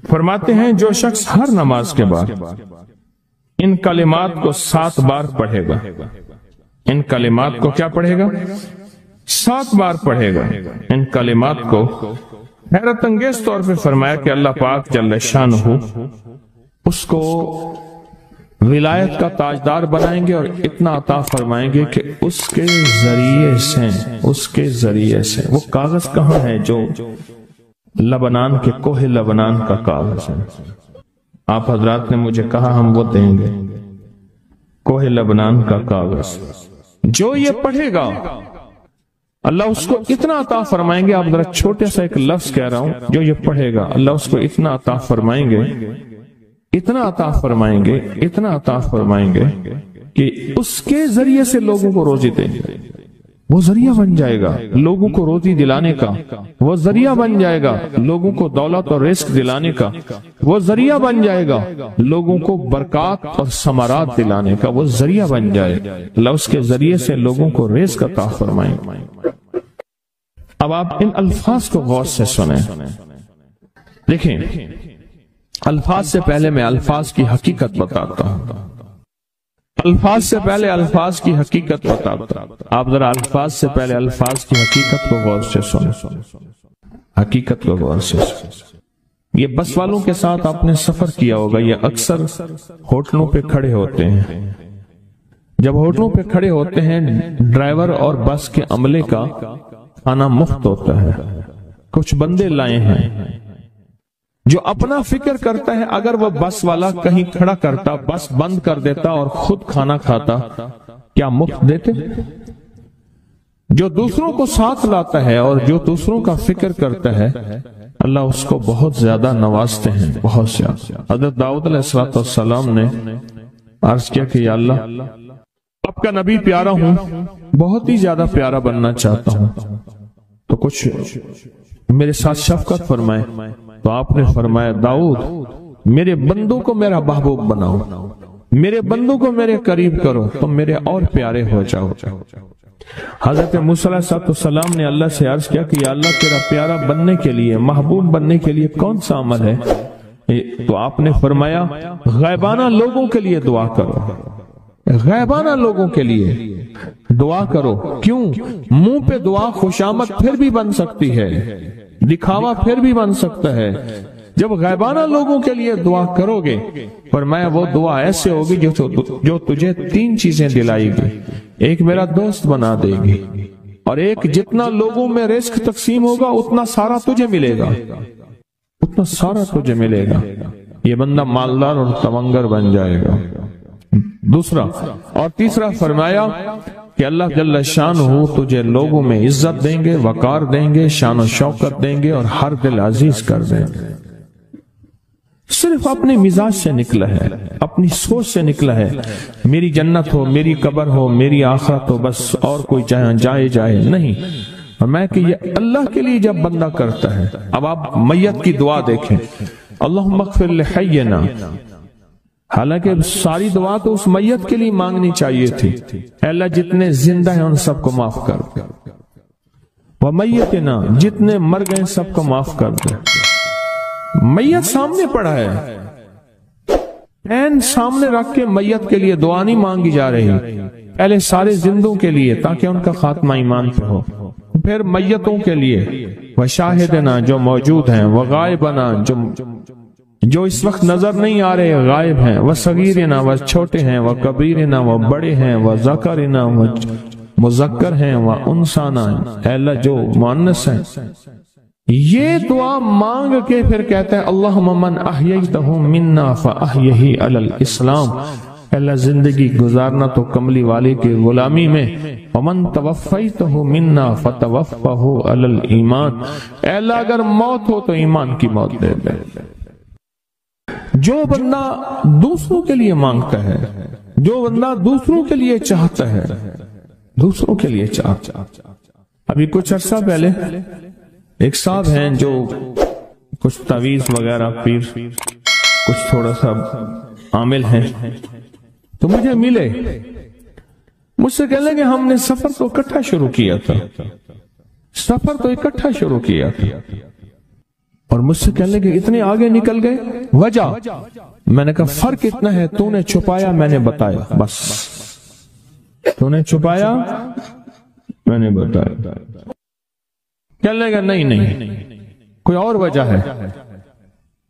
فرماتے ہیں جو شخص ہر نماز کے بعد ان کلمات کو 7 بار پڑھے گا، ان کلمات کو کیا پڑھے گا؟ 7 بار پڑھے گا ان کلمات کو، حیرت انگیز طور پہ فرمایا کہ اللہ پاک جل شانہ اس کو ولایت کا تاجدار بنائیں گے اور اتنا عطا فرمائیں گے کہ اس کے ذریعے سے وہ کاغذ کہاں ہے جو لبنان کے کوہ لبنان کا کاغذ ہے؟ آپ حضرات نے مجھے کہا ہم وہ دیں گے، کوہ لبنان کا کاغذ جو یہ پڑھے گا اللہ اس کو اتنا عطا فرمائیں گے۔ آپ ذرا چھوٹے سا ایک لفظ کہہ رہا ہوں، جو یہ پڑھے گا اللہ اس کو اتنا عطا فرمائیں گے، اتنا عطا فرمائیں گے، اتنا عطا فرمائیں گے کہ اس کے ذریعے سے لوگوں کو روزی دیں گے، وہ ذریعہ بن جائے گا لوگوں کو روزی دلانے کا، وہ ذریعہ بن جائے گا لوگوں کو دولت اور رزق دلانے کا، وہ ذریعہ بن جائے گا لوگوں کو برکات اور ثمرات دلانے کا، وہ ذریعہ بن جائے اللہ اس کے ذریعے سے لوگوں کو رزق عطا فرمائیں۔ اب آپ ان الفاظ کو غور سے سنیں، دیکھیں الفاظ سے پہلے میں الفاظ کی حقیقت بتاتا ہوں، الفاظ سے پہلے الفاظ کی حقیقت بتاتا ہوں۔ آپ ذرا الفاظ سے پہلے الفاظ کی حقیقت کو غور سے سنیں، حقیقت کو غور سے سنیں۔ یہ بس والوں کے ساتھ آپ نے سفر کیا ہوگا، یہ اکثر ہوٹلوں پہ کھڑے ہوتے ہیں، جب ہوٹلوں پہ کھڑے ہوتے ہیں ڈرائیور اور بس کے عملے کا کھانا مفت ہوتا ہے، کچھ بندے لائے ہیں جو اپنا فکر کرتا ہے اگر وہ بس والا کہیں کھڑا کرتا، بس بند کر دیتا اور خود کھانا کھاتا، کیا مفت دیتے؟ جو دوسروں کو ساتھ لاتا ہے اور جو دوسروں کا فکر کرتا ہے اللہ اس کو بہت زیادہ نوازتے ہیں، بہت زیادہ۔ حضرت داؤد علیہ السلام نے عرض کیا کہ یا اللہ آپ کا نبی پیارا ہوں، بہت ہی زیادہ پیارا بننا چاہتا ہوں، تو کچھ میرے ساتھ شفقت فرمائے۔ تو آپ نے فرمایا داؤد میرے بندوں کو میرا محبوب بناؤ، میرے بندوں کو میرے قریب کرو، تم میرے اور پیارے ہو جاؤ۔ حضرت موسیٰ علیہ السلام نے اللہ سے عرض کیا کہ یا اللہ تیرا پیارا بننے کے لیے، محبوب بننے کے لیے کون سا عمل ہے؟ تو آپ نے فرمایا غائبانہ لوگوں کے لیے دعا کرو، غائبانہ لوگوں کے لیے دعا کرو۔ کیوں؟ منہ پہ دعا خوشامد پھر بھی بن سکتی ہے، دکھاوا پھر بھی بن سکتا ہے، جب غائبانہ لوگوں کے لیے دعا کرو گے فرمایا وہ دعا ایسے ہوگی جو تجھے 3 چیزیں دلائے گی، ایک میرا دوست بنا دے گی، اور ایک جتنا لوگوں میں رزق تقسیم ہوگا اتنا سارا تجھے ملے گا، اتنا سارا تجھے ملے گا، یہ بندہ مالدار اور تمنگر بن جائے گا۔ دوسرا اور تیسرا فرمایا کہ اللہ جل شانہ تجھے لوگوں میں عزت دیں گے، وقار دیں گے، شان و شوکت دیں گے اور ہر دل عزیز کر دیں گے۔ صرف اپنے مزاج سے نکلا ہے، اپنی سوچ سے نکلا ہے، میری جنت ہو، میری قبر ہو، میری آخرت ہو، بس اور کوئی جائے نہیں۔ میں کہ یہ اللہ کے لیے جب بندہ کرتا ہے۔ اب آپ میت کی دعا دیکھیں، اللہم اغفر لحینا، حالانکہ ساری دعا تو اس میت کے لیے مانگنی چاہیے تھی، اے اللہ جتنے زندہ ہیں ان سب کو معاف کر دے، ومیتنا جتنے مر گئے سب کو معاف کر دے۔ میت سامنے پڑا ہے، این سامنے رکھ کے میت کے لیے دعا نہیں مانگی جا رہی، پہلے سارے زندوں کے لیے تاکہ ان کا خاتمہ ایمان پہ ہو، پھر میتوں کے لیے، وشاہدنا جو موجود ہیں، وغائبنا جو اس وقت نظر نہیں آ رہے غائب ہیں، وصغیرنا وہ چھوٹے ہیں، وکبیرنا وہ بڑے ہیں، وذکرنا وہ مذکر ہیں، وانثانا اے اللہ جو مؤنث ہیں۔ یہ دعا مانگ کے پھر کہتا ہے اللہم من احییتہ منا فاحیہ علی الاسلام، اے اللہ زندگی گزارنا تو کملی والے کے غلامی میں، ومن توفیتہ منا فتوفہ علی الایمان، اے اللہ اگر موت ہو تو ایمان کی موت دے دے۔ جو بندہ دوسروں کے لیے مانگتا ہے، جو بندہ دوسروں کے لیے چاہتا ہے، دوسروں کے لیے چاہتا ہے۔ ابھی کچھ عرصہ پہلے ایک صاحب ہیں جو کچھ تعویذ وغیرہ پیر کچھ تھوڑا سا عامل ہیں، تو مجھے ملے، مجھ سے کہنے لگے ہم نے سفر تو اکٹھا شروع کیا تھا، اور مجھ سے کہنے لگے اتنے آگے نکل گئے، وجہ؟ میں نے کہا فرق اتنا ہے، تو نے چھپایا میں نے بتایا، بس تو نے چھپایا میں نے بتایا۔ کہنے لگا نہیں کوئی اور وجہ ہے۔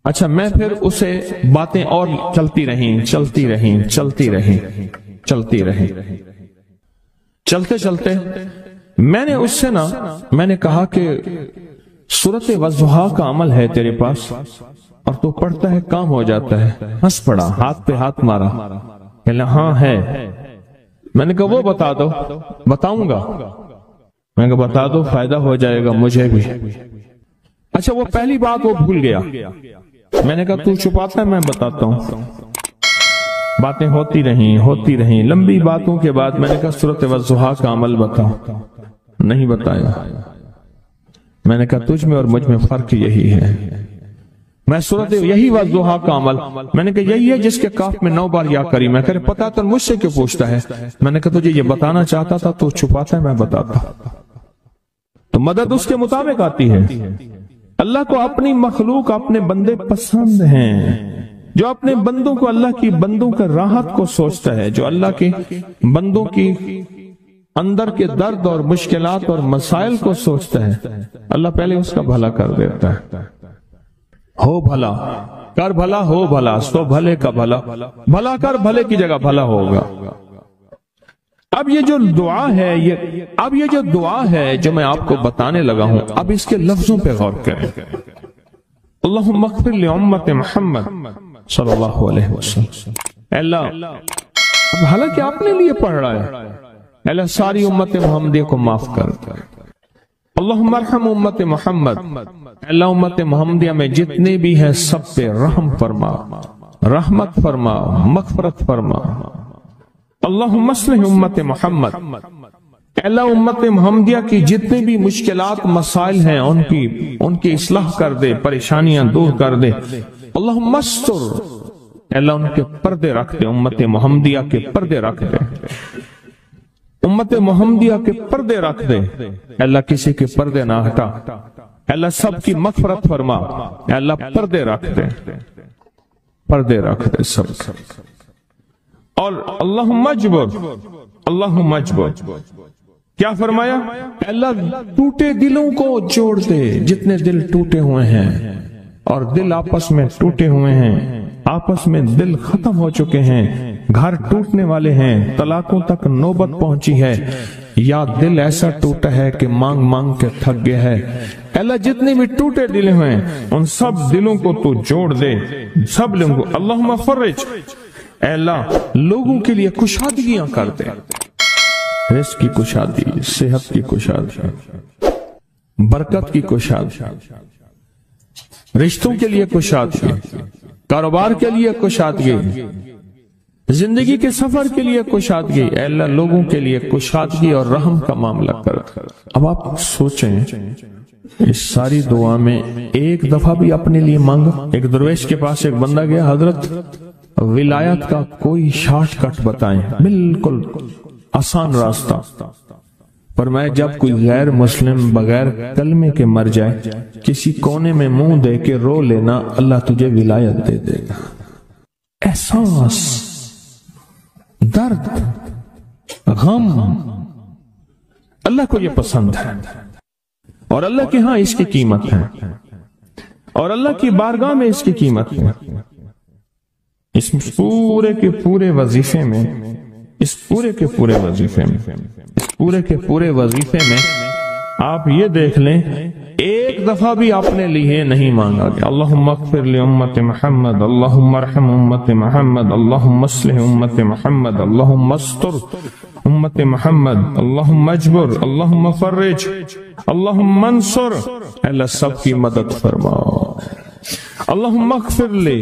اچھا میں پھر اسے باتیں اور چلتی رہیں چلتے میں نے اس سے میں نے کہا کہ سورت والضحیٰ کا عمل ہے تیرے پاس اور تو پڑھتا ہے کام ہو جاتا ہے۔ ہنس پڑا، ہاتھ پہ ہاتھ مارا، کہنے ہاں ہے۔ میں نے کہا وہ بتا دو۔ بتاؤں گا، میں نے کہا بتا دو، فائدہ ہو جائے گا مجھے بھی۔ اچھا وہ پہلی بات وہ بھول گیا۔ میں نے کہا تو چھپاتا ہے میں بتاتا ہوں۔ باتیں ہوتی رہیں لمبی باتوں کے بعد میں نے کہا سورت والضحیٰ کا عمل بتاؤ، نہیں بتایا۔ میں نے کہا تجھ میں اور مجھ میں فرق یہی ہے، میں سورت یہی والضحیٰ کا عمل، میں نے کہا یہی ہے جس کے کاف میں 9 بار یا کری۔ میں کہا پتا تو مجھ سے کیوں پوچھتا ہے؟ میں نے کہا تجھے یہ بتانا چاہتا تھا تو چھپاتا ہے میں بتاتا۔ تو مدد اس کے مطابق آتی ہے۔ اللہ کو اپنی مخلوق اپنے بندے پسند ہیں، جو اپنے بندوں کو اللہ کی بندوں کا راحت کو سوچتا ہے، جو اللہ کے بندوں کی اندر کے درد اور مشکلات اور مسائل کو سوچتا ہے، اللہ پہلے اس کا بھلا کر دیتا ہے۔ ہو بھلا کر بھلا، ہو بھلا سو بھلے کا بھلا، بھلا کر بھلے کی جگہ بھلا ہوگا۔ اب یہ جو دعا ہے، یہ جو دعا ہے جو میں آپ کو بتانے لگا ہوں، اب اس کے لفظوں پہ غور کریں۔ اللہم اغفر لامت محمد صلی اللہ علیہ وسلم۔ اللہ اب حالانکہ آپ نے لیے پڑھ رہا ہے، اللہ ساری امت محمدیہ کو معاف کر دے۔ اللہم ارحم امت محمد، اللہ امت محمدیہ میں جتنے بھی ہیں سب پہ رحم فرما، رحمت فرما، مغفرت فرما۔ اللہم اصلح امت محمد، اللہ امت محمدیہ کی جتنے بھی مشکلات مسائل ہیں ان کی اصلاح کر دے، پریشانیاں دور کر دے۔ اللہم استر، اللہ ان کے پردے رکھ دے، امت محمدیہ کے پردے رکھ دے، امت محمدیہ کے پردے رکھ دے، اللہ کسی کے پردے نہ ہٹا، اللہ سب کی مغفرت فرما، اللہ پردے رکھ دے، پردے رکھ دے سب۔ اور اللہم اجبر، اللہم اجبر کیا فرمایا؟ اللہ ٹوٹے دلوں کو جوڑ دے، جتنے دل ٹوٹے ہوئے ہیں اور دل آپس میں ٹوٹے ہوئے ہیں، آپس میں دل ختم ہو چکے ہیں، گھر ٹوٹنے والے ہیں، طلاقوں تک نوبت پہنچی ہے، یا دل ایسا ٹوٹا ہے کہ مانگ مانگ کے تھک گیا ہے، اللہ جتنے بھی ٹوٹے دل ہیں ان سب دلوں کو تو جوڑ دے، سب لوگوں کو۔ اللہم فرج، اے اللہ لوگوں کے لیے کشادگیاں کر دے، رزق کی کشادگی، صحت کی کشادگی، برکت کی کشادگی، رشتوں کے لیے کشادگی، کاروبار کے لیے کشادگی، زندگی کے سفر کے لیے کشادگی، اے اللہ لوگوں کے لیے کشادگی اور رحم کا معاملہ کر۔ اب آپ سوچیں اس ساری دعا میں ایک دفعہ بھی اپنے لیے مانگا؟ ایک درویش کے پاس ایک بندہ گیا، حضرت ولایت کا کوئی شارٹ کٹ بتائیں، بالکل آسان راستہ۔ فرمایا جب کوئی غیر مسلم بغیر کلمے کے مر جائے، کسی کونے میں منہ دے کے رو لینا، اللہ تجھے ولایت دے دے گا۔ احساس، درد، غم، اللہ کو یہ پسند ہے اور اللہ کے ہاں اس کی قیمت ہے اور اللہ کی بارگاہ میں اس کی قیمت ہے۔ اس پورے کے پورے وظیفے میں، اس پورے کے پورے وظیفے میں، اس پورے کے پورے وظیفے میں آپ یہ دیکھ لیں ایک دفعہ بھی آپ نے لیے نہیں مانگا گیا اللہم اغفر لامت محمد، اللہم ارحم امت محمد، اللہم اصلح امت محمد، اللہم استر امت محمد، اللہم اجبر، اللہم فرج، اللہم منصر، اللہ سب کی مدد فرما، اللہم اغفر لے،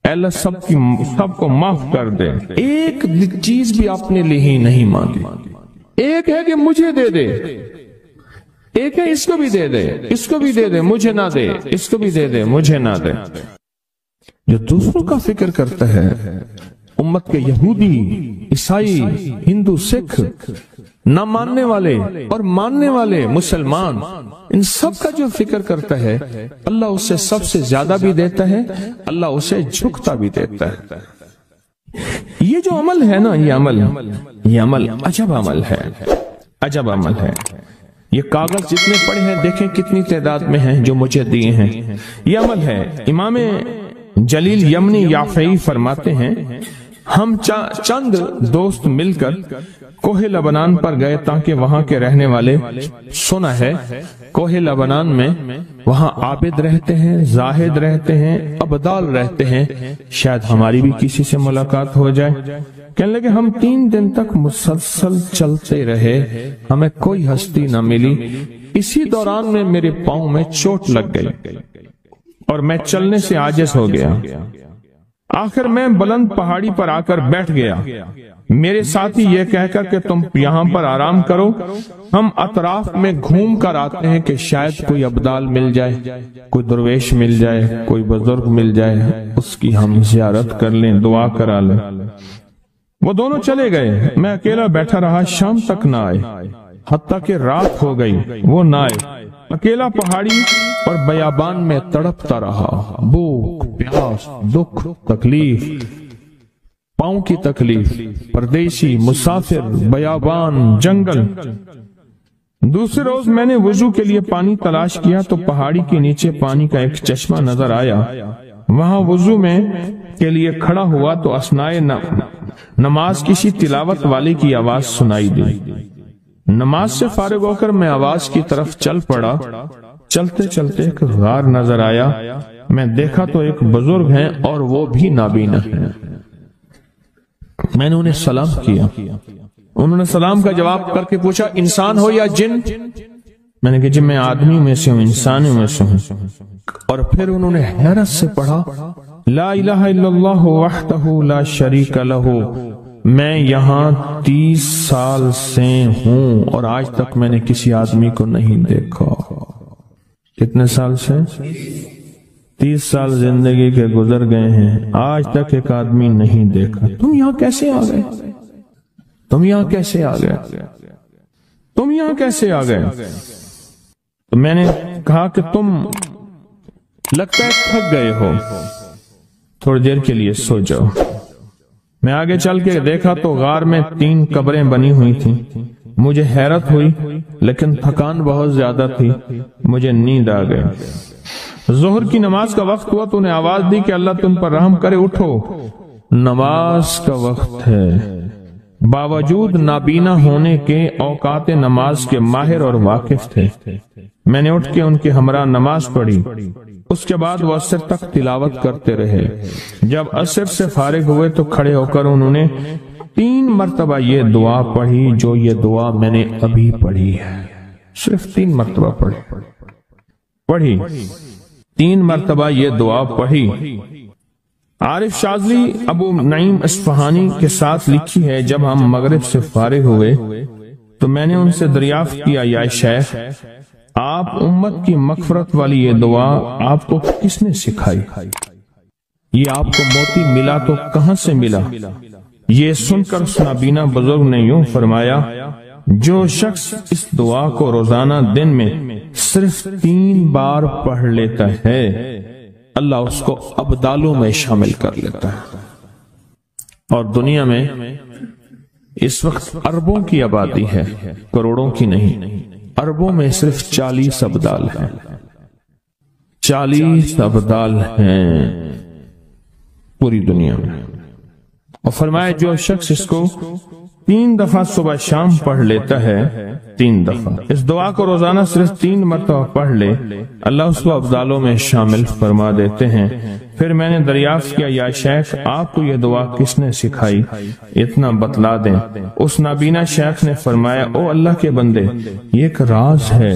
اللہ سب کو معاف کر دے۔ ایک چیز بھی آپ نے لی ہی نہیں مانگی۔ ایک ہے کہ مجھے دے دے، ایک ہے اس کو بھی دے دے، اس کو بھی دے دے مجھے نہ دے، اس کو بھی دے دے مجھے نہ دے۔ جو دوسروں کا فکر کرتا ہے امت کے یہودی، عیسائی، ہندو، سکھ، نہ ماننے والے اور ماننے والے مسلمان، ان سب کا جو فکر کرتا ہے اللہ اسے سب سے زیادہ بھی دیتا ہے، اللہ اسے جھکتا بھی دیتا ہے۔ یہ جو عمل ہے نا، یہ عمل عجب عمل ہے، عجب عمل ہے۔ یہ کاغذ جتنے پڑے ہیں دیکھیں کتنی تعداد میں ہیں جو مجھے دیے ہیں، یہ عمل ہے۔ امام جلیل یمنی یافعی فرماتے ہیں ہم چند دوست مل کر کوہ لبنان پر گئے تاکہ وہاں کے رہنے والے، سنا ہے کوہ لبنان میں وہاں عابد رہتے ہیں، زاہد رہتے ہیں، ابدال رہتے ہیں، شاید ہماری بھی کسی سے ملاقات ہو جائے۔ کہنے لگے ہم 3 دن تک مسلسل چلتے رہے، ہمیں کوئی ہستی نہ ملی۔ اسی دوران میں میرے پاؤں میں چوٹ لگ گئی اور میں چلنے سے عاجز ہو گیا۔ آخر میں بلند پہاڑی پر آ کر بیٹھ گیا۔ میرے ساتھی یہ کہہ کر کہ تم یہاں پر آرام کرو، ہم اطراف میں گھوم کر آتے ہیں کہ شاید کوئی ابدال مل جائے، کوئی درویش مل جائے، کوئی بزرگ مل جائے، اس کی ہم زیارت کر لیں، دعا کرا لیں۔ وہ دونوں چلے گئے، میں اکیلا بیٹھا رہا، شام تک نہ آئے، حتیٰ کہ رات ہو گئی، وہ نہ آئے۔ اکیلا پہاڑی اور بیابان میں تڑپتا رہا، بھوک، پیاس، دکھ، تکلیف، پاؤں کی تکلیف، پردیسی، مسافر، بیابان، جنگل۔ دوسرے روز میں نے وضو کے لیے پانی تلاش کیا تو پہاڑی کے نیچے پانی کا ایک چشمہ نظر آیا۔ وہاں وضو میں کے لیے کھڑا ہوا تو اثنائے نماز کسی تلاوت والے کی آواز سنائی دی۔ نماز سے فارغ ہو کر میں آواز کی طرف چل پڑا۔ چلتے چلتے ایک غار نظر آیا، میں دیکھا تو ایک بزرگ ہیں اور وہ بھی نابینا ہیں۔ میں نے انہیں سلام کیا، انہوں نے سلام کا جواب کر کے پوچھا انسان ہو یا جن؟ میں نے کہا جی میں آدمی میں سے ہوں، انسانوں میں سے ہوں۔ اور پھر انہوں نے حیرت سے پڑھا لا الہ الا اللہ وحدہ لا شریک لہ، میں یہاں 30 سال سے ہوں اور آج تک میں نے کسی آدمی کو نہیں دیکھا۔ کتنے سال سے؟ 30 سال زندگی کے گزر گئے ہیں، آج تک ایک آدمی نہیں دیکھا۔ تم یہاں کیسے آ گئے؟ تم یہاں کیسے آ گئے؟ تم یہاں کیسے آ گئے؟ تو میں نے کہا کہ تم لگتا ہے تھک گئے ہو، تھوڑی دیر کے لیے سو جاؤ۔ میں آگے چل کے دیکھا تو غار میں 3 قبریں بنی ہوئی تھیں۔ مجھے حیرت ہوئی لیکن تھکان بہت زیادہ تھی، مجھے نیند آ گئی۔ ظہر کی نماز کا وقت ہوا تو انہیں آواز دی کہ اللہ تم پر رحم کرے، اٹھو نماز کا وقت ہے۔ باوجود نابینا ہونے کے اوقات نماز کے ماہر اور واقف تھے۔ میں نے اٹھ کے ان کے ہمراہ نماز پڑھی، اس کے بعد وہ عصر تک تلاوت کرتے رہے۔ جب عصر سے فارغ ہوئے تو کھڑے ہو کر انہوں نے 3 مرتبہ یہ دعا پڑھی جو یہ دعا میں نے ابھی پڑھی ہے، صرف 3 مرتبہ پڑھی 3 مرتبہ یہ دعا پڑھی۔ عارف شاذلی ابو نعیم اصفہانی کے ساتھ لکھی ہے جب ہم مغرب سے فارغ ہوئے تو میں نے ان سے دریافت کیا یا شیخ آپ امت کی مغفرت والی یہ دعا آپ کو کس نے سکھائی؟ یہ آپ کو موتی ملا تو کہاں سے ملا؟ یہ سن کر اس نابینا بزرگ نے یوں فرمایا جو شخص اس دعا کو روزانہ دن میں صرف 3 بار پڑھ لیتا ہے اللہ اس کو ابدالوں میں شامل کر لیتا ہے۔ اور دنیا میں اس وقت اربوں کی آبادی ہے، کروڑوں کی نہیں، اربوں میں صرف 40 ابدال ہیں، 40 ابدال ہیں پوری دنیا میں۔ اور فرمایا جو شخص اس کو 3 دفعہ صبح شام پڑھ لیتا ہے، 3 دفعہ اس دعا کو روزانہ صرف 3 مرتبہ پڑھ لے اللہ اس کو ابدالوں میں شامل فرما دیتے ہیں۔ پھر میں نے دریافت کیا یا شیخ آپ کو یہ دعا کس نے سکھائی؟ اتنا بتلا دیں۔ اس نابینا شیخ نے فرمایا او اللہ کے بندے یہ ایک راز ہے،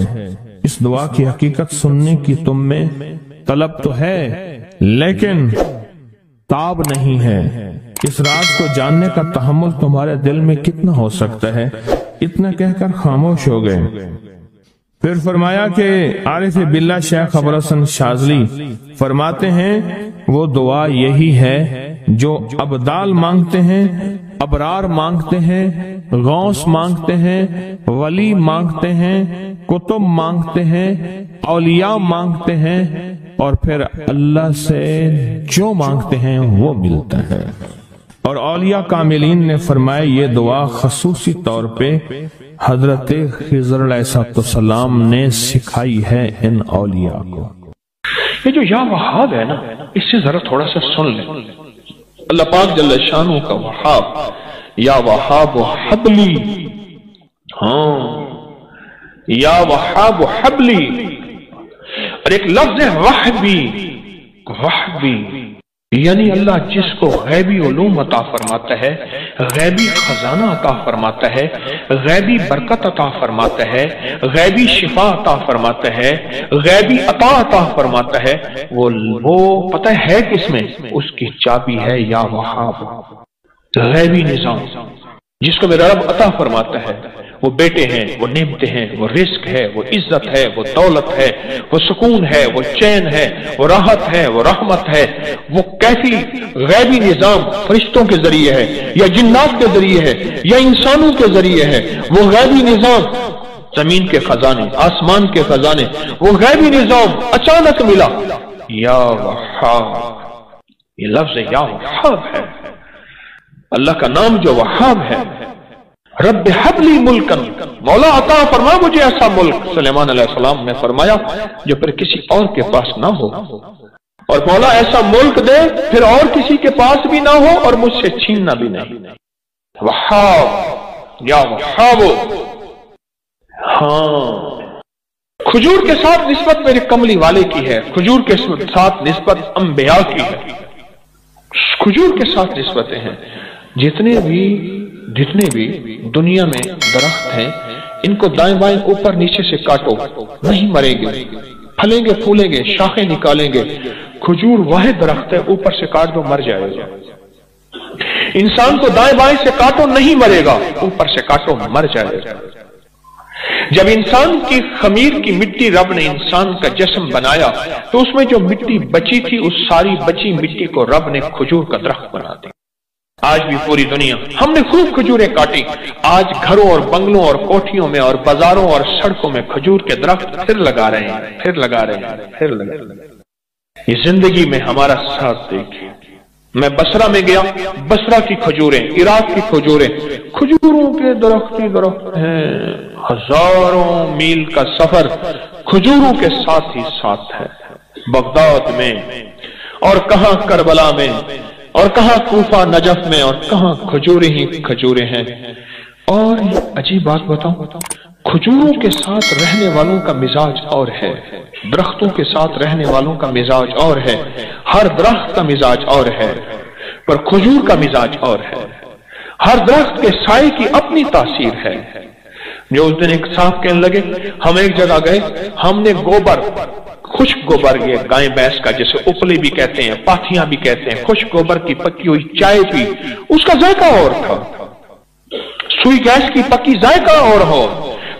اس دعا کی حقیقت سننے کی تم میں طلب تو ہے لیکن تاب نہیں ہے، اس راز کو جاننے کا تحمل تمہارے دل میں کتنا ہو سکتا ہے؟ اتنا کہہ کر خاموش ہو گئے۔ پھر فرمایا کہ عارف باللہ شیخ ابو الحسن شاذلی فرماتے ہیں وہ دعا یہی ہے جو ابدال مانگتے ہیں، ابرار مانگتے ہیں، غوث مانگتے ہیں، ولی مانگتے ہیں، کتب مانگتے ہیں، اولیاء مانگتے ہیں، اور پھر اللہ سے جو مانگتے ہیں وہ ملتا ہے۔ اور اولیاء کاملین نے فرمایا یہ دعا خصوصی طور پہ حضرت خضر علیہ السلام نے سکھائی ہے ان اولیاء کو۔ یہ جو یا وہاب ہے نا، اس سے ذرا تھوڑا سا سن لیں۔ اللہ پاک جل شانہ کا وہاب، یا وہاب حبلی، ہاں یا وہاب حبلی، اور ایک لفظ ہے وحبی، وحبی یعنی اللہ جس کو غیبی علوم عطا فرماتا ہے، غیبی خزانہ عطا فرماتا ہے، غیبی برکت عطا فرماتا ہے، غیبی شفا عطا فرماتا ہے، غیبی عطا فرماتا ہے، وہ پتہ ہے کس میں؟ اس کی چابی ہے یا وہاب، غیبی نظام جس کو میرا رب عطا فرماتا ہے۔ وہ بیٹے ہیں، وہ نعمتیں ہیں، وہ رزق ہے، وہ عزت ہے، وہ دولت ہے، وہ سکون ہے، وہ چین ہے، وہ راحت ہے، وہ رحمت ہے۔ وہ کیفی غیبی نظام فرشتوں کے ذریعے ہے یا جنات کے ذریعے ہے یا انسانوں کے ذریعے ہے، وہ غیبی نظام، زمین کے خزانے، آسمان کے خزانے، وہ غیبی نظام اچانک ملا۔ یا وہاب، یہ لفظ یا وہاب ہے، اللہ کا نام جو وہاب ہے۔ رب حبلی ملکن، مولا عطا فرما مجھے ایسا ملک، سلیمان علیہ السلام نے فرمایا جو پھر کسی اور کے پاس نہ ہو، اور مولا ایسا ملک دے پھر اور کسی کے پاس بھی نہ ہو اور مجھ سے چھیننا بھی نہیں۔ وہاب یا وہاب، ہاں کھجور کے ساتھ نسبت میرے کملی والے کی ہے، کھجور کے ساتھ نسبت انبیاء کی ہے، کھجور کے ساتھ نسبتیں ہیں۔ جتنے بھی دنیا میں درخت ہیں، ان کو دائیں بائیں اوپر نیچے سے کاٹو، نہیں مریں گے، پھلیں گے، پھولیں گے، شاخیں نکالیں گے۔ کھجور واحد درخت ہے، اوپر سے کاٹ دو مر جائے گا۔ انسان کو دائیں بائیں سے کاٹو نہیں مرے گا، اوپر سے کاٹو مر جائے گا۔ جب انسان کی خمیر کی مٹی رب نے انسان کا جسم بنایا تو اس میں جو مٹی بچی تھی، اس ساری بچی مٹی کو رب نے کھجور کا درخت بنا دیا۔ آج بھی پوری دنیا ہم نے خوب کھجوریں کاٹی، آج گھروں اور بنگلوں اور کوٹھیوں میں اور بازاروں اور سڑکوں میں کھجور کے درخت پھر لگا رہے ہیں، پھر لگا رہے ہیں، پھر لگا رہے ہیں۔ یہ زندگی میں ہمارا ساتھ دیکھیں۔ میں بصرہ میں گیا، بصرہ کی کھجوریں، عراق کی کھجوریں، کھجوروں کے درخت ہی درخت ہیں، ہزاروں میل کا سفر کھجوروں کے ساتھ ہی ساتھ ہے۔ بغداد میں اور کہاں کربلا میں اور کہاں کوفہ نجف میں اور کہاں کھجوریں ہی کھجوریں ہیں۔ اور عجیب بات بتاؤں، کھجوروں کے ساتھ رہنے والوں کا مزاج اور ہے، درختوں کے ساتھ رہنے والوں کا مزاج اور ہے، ہر درخت کا مزاج اور ہے، پر کھجور کا مزاج اور ہے۔ ہر درخت کے سائے کی اپنی تاثیر ہے۔ جو اس دن ایک صاحب کہنے لگے، ہم ایک جگہ گئے، ہم نے گوبر، خشک گوبر، یہ گائے بھینس کا جسے اپلی بھی کہتے ہیں، پاتھیاں بھی کہتے ہیں، خشک گوبر کی پکی ہوئی چائے پی، اس کا ذائقہ اور تھا۔ سوئی گیس کی پکی ذائقہ اور ہو،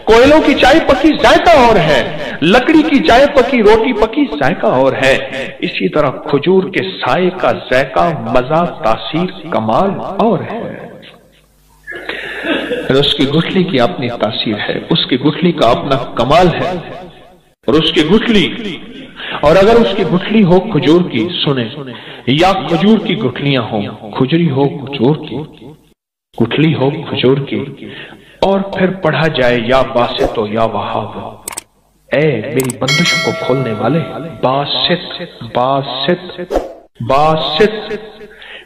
کوئلوں کی چائے پکی ذائقہ اور ہے، لکڑی کی چائے پکی، روٹی پکی ذائقہ اور ہے۔ اسی طرح کھجور کے سائے کا ذائقہ، مزہ، تاثیر، کمال اور ہے۔ اس کی گٹھلی کی اپنی تاثیر ہے، اس کی گٹھلی کا اپنا کمال ہے، اور اس کی گٹھلی، اور اگر اس کی گٹھلی ہو کھجور کی، سنیں، یا کھجور کی گٹھلیاں ہوں، کھجری ہو کھجور کی، گٹھلی ہو کھجور کی، اور پھر پڑھا جائے یا باسط و یا وہاب، اے میری بندشوں کو کھولنے والے، باسط باسط باسط،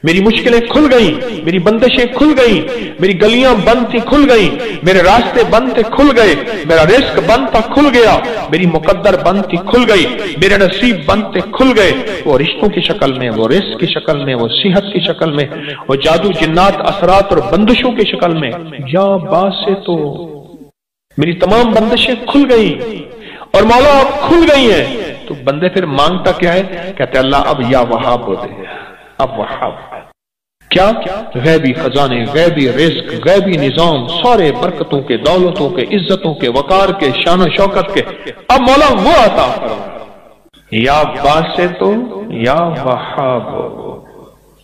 میری مشکلیں کھل گئیں، میری بندشیں کھل گئیں، میری گلیاں بند تھی کھل گئیں، میرے راستے بند تھے کھل گئے، میرا رزق بند تھا کھل گیا، میری مقدر بند تھی کھل گئی، میرے نصیب بند تھے کھل گئے، وہ رشتوں کی شکل میں، وہ رزق کی شکل میں، وہ صحت کی شکل میں، وہ جادو جنات اثرات اور بندشوں کی شکل میں، یا باسطو، میری تمام بندشیں کھل گئیں اور مولا اب کھل گئی ہیں۔ تو بندے پھر مانگتا کیا ہے؟ کہتے اللہ اب یا وہاب ہوتے ہیں، اب وہاب کیا؟ غیبی خزانے، غیبی رزق، غیبی نظام، سارے برکتوں کے، دولتوں کے، عزتوں کے، وقار کے، شان و شوکت کے، اب مولا وہ عطا فرما، یا باسطو یا وہاب،